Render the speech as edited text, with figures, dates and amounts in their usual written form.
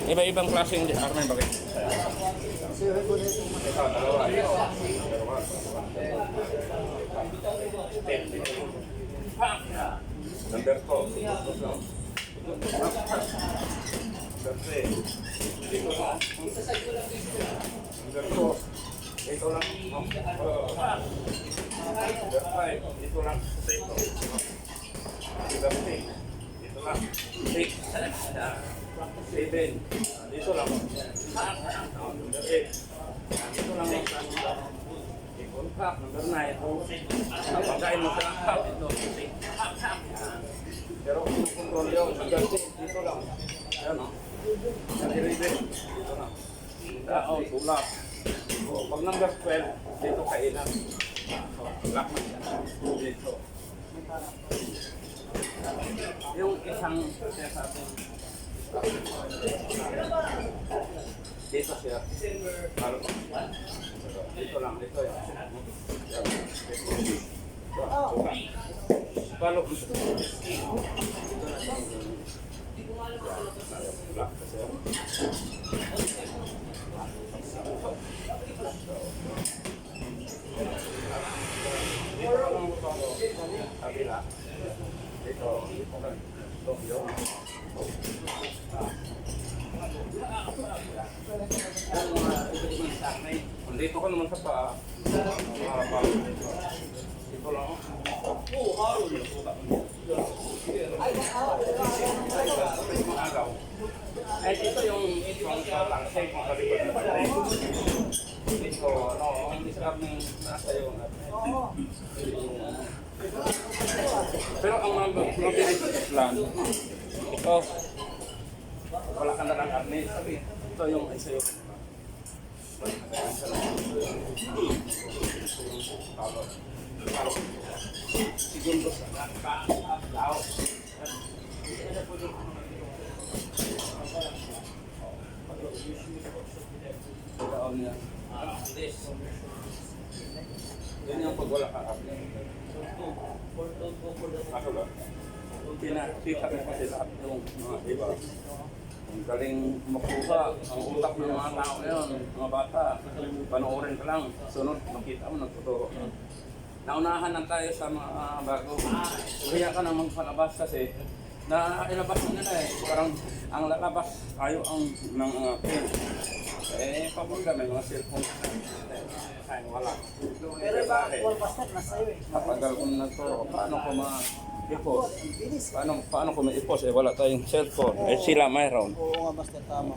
Iba-ibang klaseng armen bakit? Ito, dalawa. Number 2. Ito lang. Ito lang. Ito lang. 6. 7. Dito lang. Number 8. Dito lang. Contract. Number 9. Pagkain mo sa half. Ito. Pero kung control yun, number 10. Dito lang. Ayan o. Dito lang. Oh, tulak. Pag number 12, dito kailan. Tulak mo siya. Dito. Yung isang siya sa atin. Dito siya. Dito lang. Dito yan. Palo ko siya. Dito na siya. Tulak ko siya. Kabila. Ito. Dito ko naman sa pa. Ito lang. Ito yung tangsay kung kalipad na pala. Ito, ang disrupt ng nasa yung pero ang mabilis lang ito wala ka na lang karne ito yung isa yung segundo sa nakakao yan yung pag wala ka karne ako ba? Pinakita ko kasi lahat yung mga iba. Ang galing makuha ang utak ng mga tao ngayon, mga bata. Panoorin ka lang, sunod, makita mo, nagtuturo. Naunahan lang tayo sa mga bago. Kaya ka nang magpalabas kasi na ilabas mo nila eh. Parang ang lalabas tayo ang ng film. Papunta may mga cellphone. Ay, wala. Pero all bastard na sa'yo eh. Kapagal kong nagturo, paano ko ma-i-post? Paano ko ma-i-post? Wala tayong cellphone. Sila mayroon. Oo nga basta tama.